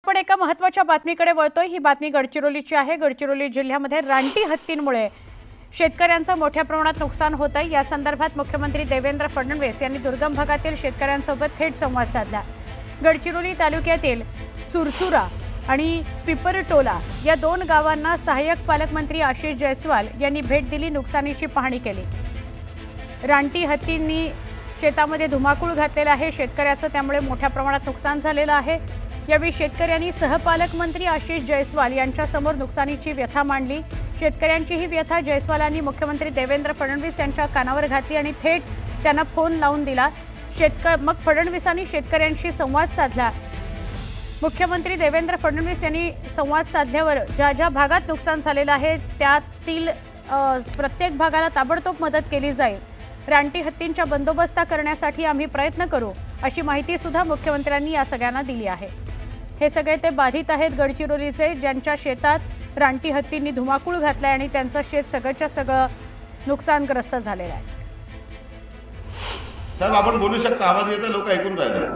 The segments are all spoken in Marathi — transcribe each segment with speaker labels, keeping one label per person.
Speaker 1: पण एका महत्त्वाच्या बातमीकडे वळतोय। ही बातमी गडचिरोलीची आहे। गडचिरोली जिल्ह्यामध्ये रानटी हत्तींमुळे शेतकऱ्यांचं मोठ्या प्रमाणात नुकसान होत आहे। या संदर्भात मुख्यमंत्री देवेंद्र फडणवीस यांनी दुर्गम भागातील शेतकऱ्यांसोबत थेट संवाद साधला। गडचिरोली तालुक्यातील चुरचुरा आणि पिपरटोला या दोन गावांना सहाय्यक पालकमंत्री आशिष जयस्वाल यांनी भेट दिली, नुकसानीची पाहणी केली। रानटी हत्तींनी शेतामध्ये धुमाकूळ घातलेला आहे। शेतकऱ्याचं त्यामुळे मोठ्या प्रमाणात नुकसान झालेलं आहे। यावेळी शेतकऱ्यांनी सहपालकमंत्री आशिष जयस्वाल यांच्यासमोर नुकसानीची व्यथा मांडली। शेतकऱ्यांची ही व्यथा जयस्वालांनी मुख्यमंत्री देवेंद्र फडणवीस यांच्या कानावर घातली आणि थेट त्यांना फोन लावून दिला। मग फडणवीसांनी शेतकऱ्यांशी संवाद साधला। मुख्यमंत्री देवेंद्र फडणवीस यांनी संवाद साधल्यावर ज्या ज्या भागात नुकसान झालेलं आहे त्यातील प्रत्येक भागाला ताबडतोब मदत केली जाईल। रानटी हत्तींच्या बंदोबस्त करण्यासाठी आम्ही प्रयत्न करू, अशी माहिती सुद्धा मुख्यमंत्र्यांनी या सगळ्यांना दिली आहे। हे सगळे ते बाधित आहेत गडचिरोलीचे, ज्यांच्या शेतात रानटी हत्तींनी धुमाकूळ घातलाय आणि त्यांचं शेत सगळंच्या सगळं नुकसानग्रस्त झालेलं आहे।
Speaker 2: साहेब आपण बोलू शकता, आवाज येतो, लोक ऐकून राहिले।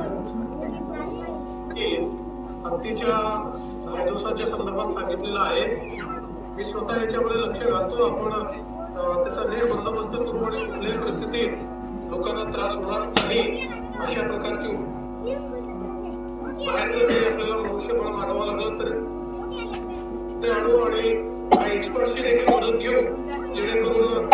Speaker 3: हत्तीच्या दिवसाच्या संदर्भात सांगितलेलं आहे। मी स्वतः याच्यावर लक्ष घालतो। आपण त्याचा नीट बंदोबस्त करू आणि कुठल्याही परिस्थितीत लोकांना त्रास होणार नाही अशा प्रकारची बाहेरचं जरी आपल्याला मनुष्यबळ मागावं लागलं तर ते आणू आणि एक्सपर्टशी देखील मदत घेऊ, जेणेकरून